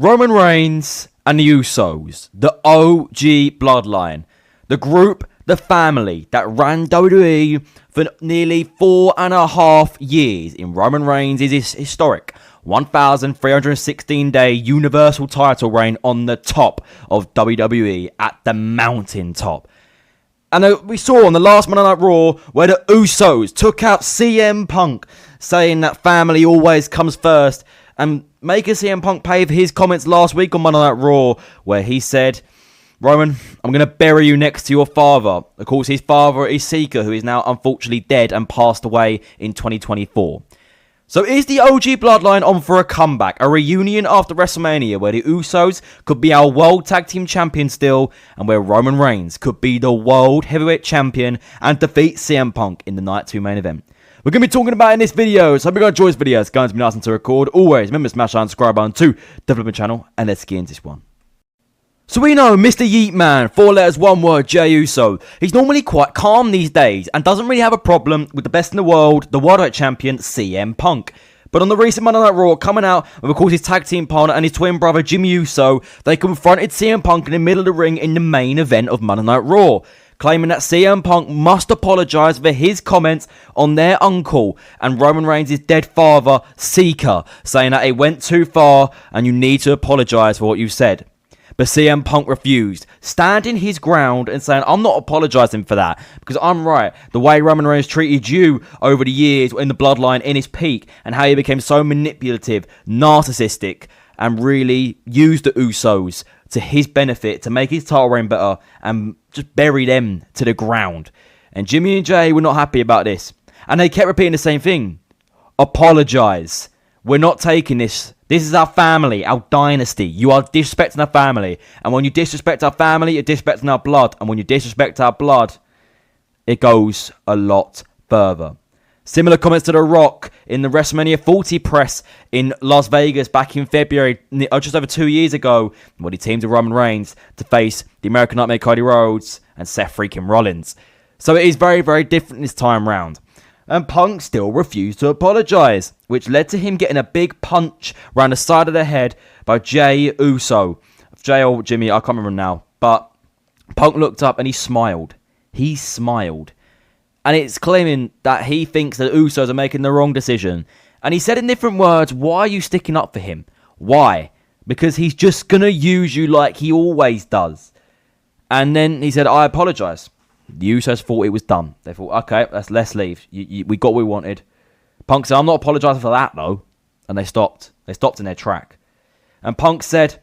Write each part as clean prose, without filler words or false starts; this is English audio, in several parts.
Roman Reigns and the Usos, the OG Bloodline, the group, the family that ran WWE for nearly 4.5 years in Roman Reigns' historic 1,316-day Universal title reign on the top of WWE at the mountaintop. And we saw on the last Monday Night Raw where the Usos took out CM Punk, saying that family always comes first, and making CM Punk pay for his comments last week on Monday Night Raw, where he said, Roman, I'm going to bury you next to your father. Of course, his father is Seeker, who is now unfortunately dead and passed away in 2024. So is the OG Bloodline on for a comeback, a reunion after WrestleMania, where the Usos could be our World Tag Team Champions still, and where Roman Reigns could be the World Heavyweight Champion and defeat CM Punk in the Night 2 main event? We're going to be talking about it in this video, so hope you're going to enjoy this video. It's going to be nice and to record. Always remember to smash that subscribe button to develop my channel, and let's get into this one. So we know Mr. Yeet Man, 4 letters, 1 word, Jey Uso. He's normally quite calm these days and doesn't really have a problem with the best in the world, the World Heavyweight Champion, CM Punk. But on the recent Monday Night Raw, coming out with, of course, his tag team partner and his twin brother, Jimmy Uso, they confronted CM Punk in the middle of the ring in the main event of Monday Night Raw, claiming that CM Punk must apologise for his comments on their uncle and Roman Reigns' dead father, Seeker, saying that it went too far and you need to apologise for what you said. But CM Punk refused, standing his ground and saying, I'm not apologising for that, because I'm right. The way Roman Reigns treated you over the years in the Bloodline in his peak, and how he became so manipulative, narcissistic, and really used the Usos to his benefit to make his title reign better and just bury them to the ground. And Jimmy and Jey were not happy about this. And they kept repeating the same thing. Apologise. We're not taking this. This is our family, our dynasty. You are disrespecting our family. And when you disrespect our family, you're disrespecting our blood. And when you disrespect our blood, it goes a lot further. Similar comments to The Rock in the WrestleMania 40 press in Las Vegas back in February, just over 2 years ago, when he teamed with Roman Reigns to face the American Nightmare Cody Rhodes and Seth freaking Rollins. So it is very, very different this time round. And Punk still refused to apologise, which led to him getting a big punch around the side of the head by Jey Uso. Jey or Jimmy, I can't remember now. But Punk looked up and he smiled. He smiled. And it's claiming that he thinks that Usos are making the wrong decision. And he said in different words, why are you sticking up for him? Why? Because he's just going to use you like he always does. And then he said, I apologise. The Usos thought it was done. They thought, okay, let's leave. We got what we wanted. Punk said, I'm not apologising for that, though. And they stopped. They stopped in their track. And Punk said,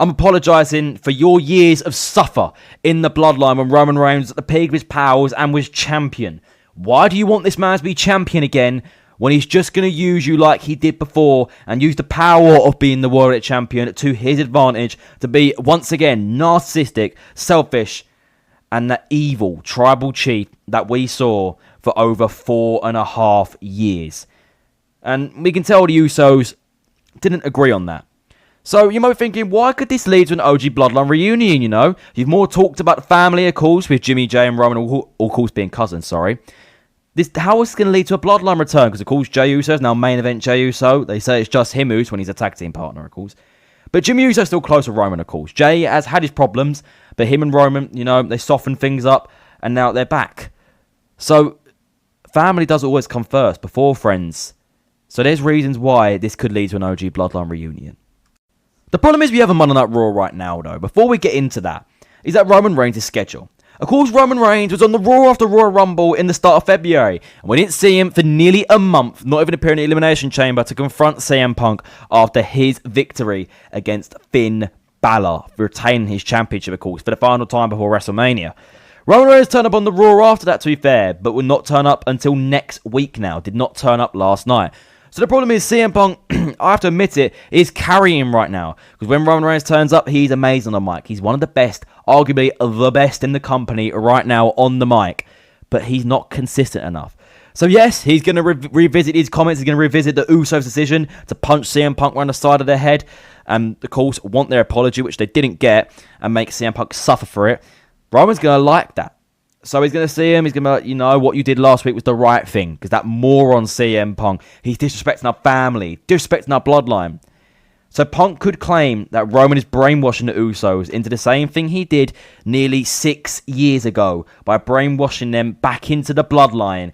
I'm apologising for your years of suffer in the Bloodline when Roman Reigns was at the peak of his powers and was champion. Why do you want this man to be champion again when he's just going to use you like he did before and use the power of being the World Champion to his advantage to be, once again, narcissistic, selfish, and the evil tribal chief that we saw for over 4.5 years. And we can tell the Usos didn't agree on that. So you might be thinking, why could this lead to an OG Bloodline reunion, you know? You've more talked about the family, of course, with Jimmy, Jey, and Roman, all of course, being cousins, sorry. How is this going to lead to a Bloodline return? Because, of course, Jey Uso is now main event Jey Uso. They say it's just him who's when he's a tag team partner, of course. But Jimmy Uso is still close to Roman, of course. Jey has had his problems, but him and Roman, you know, they softened things up, and now they're back. So, family does always come first, before friends. So there's reasons why this could lead to an OG Bloodline reunion. The problem is we have a Monday Night Raw right now, though. Before we get into that, is that Roman Reigns' schedule. Of course, Roman Reigns was on the Raw after Royal Rumble in the start of February, and we didn't see him for nearly a month, not even appearing in the Elimination Chamber to confront CM Punk after his victory against Finn Balor, retaining his championship, of course, for the final time before WrestleMania. Roman Reigns turned up on the Raw after that, to be fair, but will not turn up until next week now. Did not turn up last night. So the problem is CM Punk, I have to admit it, is carrying him right now. Because when Roman Reigns turns up, he's amazing on the mic. He's one of the best, arguably the best in the company right now on the mic. But he's not consistent enough. So yes, he's going to revisit his comments. He's going to revisit the Usos' decision to punch CM Punk around the side of their head. And of course, want their apology, which they didn't get, and make CM Punk suffer for it. Roman's going to like that. So he's going to see him. He's going to be like, you know, what you did last week was the right thing. Because that moron CM Punk, he's disrespecting our family, disrespecting our bloodline. So Punk could claim that Roman is brainwashing the Usos into the same thing he did nearly 6 years ago by brainwashing them back into the bloodline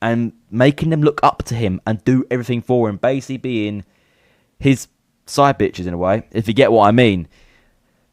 and making them look up to him and do everything for him, basically being his side bitches in a way, if you get what I mean.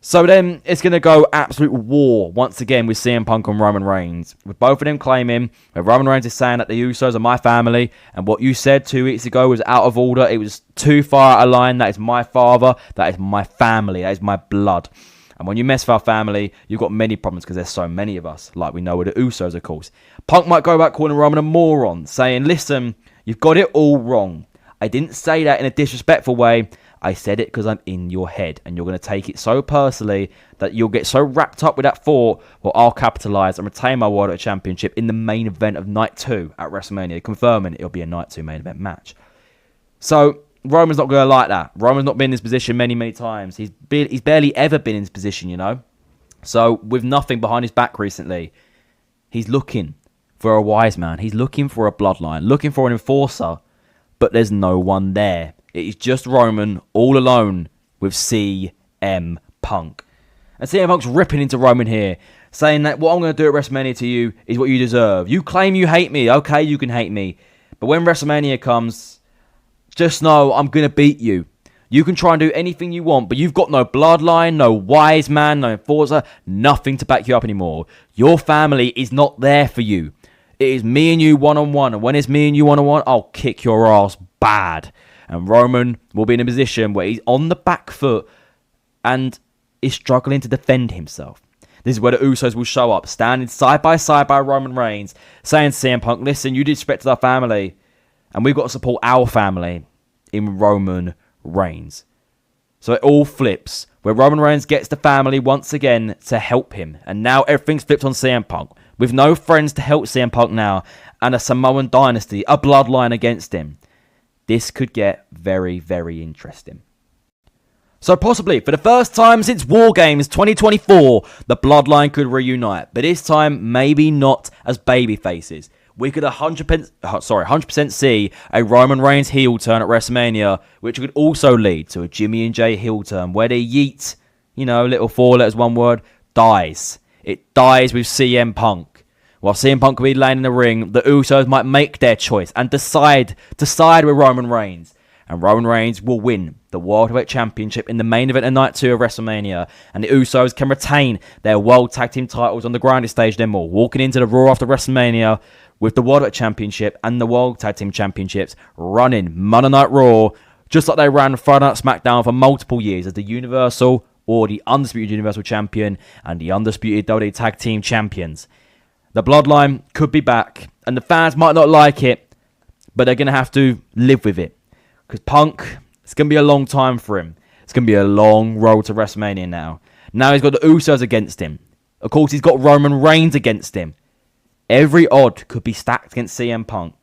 So then it's going to go absolute war once again with CM Punk and Roman Reigns, with both of them claiming that Roman Reigns is saying that the Usos are my family, and what you said 2 weeks ago was out of order. It was too far out of line. That is my father. That is my family. That is my blood. And when you mess with our family, you've got many problems because there's so many of us, like we know with the Usos, of course. Punk might go back calling Roman a moron, saying, listen, you've got it all wrong. I didn't say that in a disrespectful way. I said it because I'm in your head, and you're going to take it so personally that you'll get so wrapped up with that thought, well, I'll capitalise and retain my World Championship in the main event of Night 2 at WrestleMania, confirming it'll be a Night 2 main event match. So Roman's not going to like that. Roman's not been in this position many, many times. He's barely ever been in this position, you know. So with nothing behind his back recently, he's looking for a wise man. He's looking for a bloodline, looking for an enforcer, but there's no one there. It is just Roman all alone with CM Punk. And CM Punk's ripping into Roman here, saying that what I'm going to do at WrestleMania to you is what you deserve. You claim you hate me. Okay, you can hate me. But when WrestleMania comes, just know I'm going to beat you. You can try and do anything you want, but you've got no bloodline, no wise man, no enforcer, nothing to back you up anymore. Your family is not there for you. It is me and you one-on-one. And when it's me and you one-on-one, I'll kick your ass bad. And Roman will be in a position where he's on the back foot and is struggling to defend himself. This is where the Usos will show up, standing side by side by Roman Reigns, saying to CM Punk, listen, you disrespected our family, and we've got to support our family in Roman Reigns. So it all flips, where Roman Reigns gets the family once again to help him. And now everything's flipped on CM Punk, with no friends to help CM Punk now, and a Samoan dynasty, a bloodline against him. This could get very, very interesting. So possibly, for the first time since War Games 2024, the Bloodline could reunite. But this time, maybe not as baby faces. We could 100% see a Roman Reigns heel turn at WrestleMania, which could also lead to a Jimmy and Jay heel turn, where the yeet, little 4 letters, one word, dies. It dies with CM Punk. While CM Punk will be laying in the ring, the Usos might make their choice and decide to side with Roman Reigns. And Roman Reigns will win the World Heavyweight Championship in the main event of Night 2 of WrestleMania. And the Usos can retain their World Tag Team titles on the grinding stage then more, walking into the Raw after WrestleMania with the World Heavyweight Championship and the World Tag Team Championships running Monday Night Raw, just like they ran Friday Night SmackDown for multiple years as the Universal or the Undisputed Universal Champion and the Undisputed WWE Tag Team Champions. The Bloodline could be back, and the fans might not like it, but they're going to have to live with it. Because Punk, it's going to be a long time for him. It's going to be a long road to WrestleMania now. Now he's got the Usos against him. Of course, he's got Roman Reigns against him. Every odd could be stacked against CM Punk.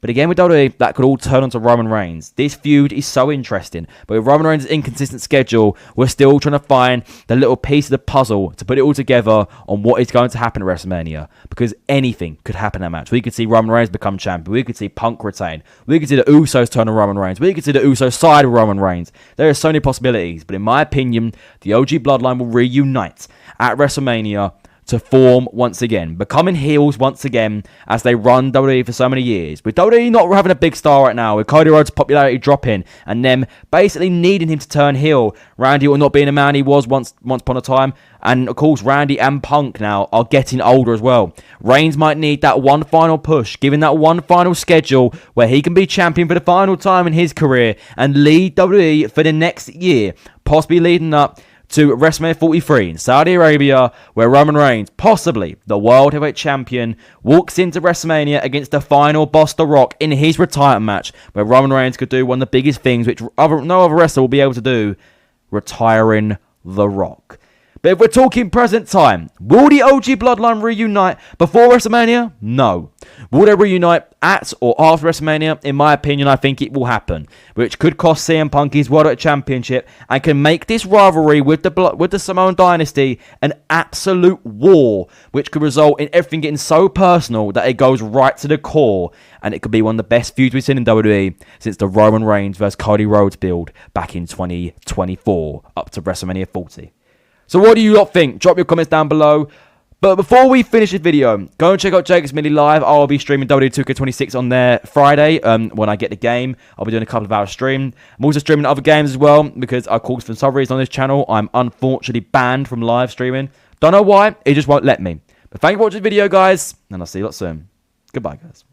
But again, with WWE, that could all turn onto Roman Reigns. This feud is so interesting. But with Roman Reigns' inconsistent schedule, we're still trying to find the little piece of the puzzle to put it all together on what is going to happen at WrestleMania. Because anything could happen in that match. We could see Roman Reigns become champion. We could see Punk retain. We could see the Usos turn on Roman Reigns. We could see the Usos side with Roman Reigns. There are so many possibilities. But in my opinion, the OG Bloodline will reunite at WrestleMania to form once again, becoming heels once again as they run WWE for so many years. With WWE not having a big star right now, with Cody Rhodes' popularity dropping, and them basically needing him to turn heel, Randy Orton not being a man he was once upon a time, and of course Randy and Punk now are getting older as well. Reigns might need that one final push, given that one final schedule where he can be champion for the final time in his career and lead WWE for the next year, possibly leading up to WrestleMania 43 in Saudi Arabia, where Roman Reigns, possibly the World Heavyweight Champion, walks into WrestleMania against the final boss, The Rock, in his retirement match, where Roman Reigns could do one of the biggest things which no other wrestler will be able to do, retiring The Rock. But if we're talking present time, will the OG Bloodline reunite before WrestleMania? No. Will they reunite at or after WrestleMania? In my opinion, I think it will happen, which could cost CM Punk his World Championship and can make this rivalry with the Samoan Dynasty an absolute war, which could result in everything getting so personal that it goes right to the core, and it could be one of the best feuds we've seen in WWE since the Roman Reigns vs Cody Rhodes build back in 2024 up to WrestleMania 40. So what do you lot think? Drop your comments down below. But before we finish this video, go and check out Jacob's Mini Live. I'll be streaming WWE 2K26 on there Friday when I get the game. I'll be doing a couple of hours stream. I'm also streaming other games as well because I called for some reason on this channel. I'm unfortunately banned from live streaming. Don't know why. It just won't let me. But thank you for watching the video, guys. And I'll see you lot soon. Goodbye, guys.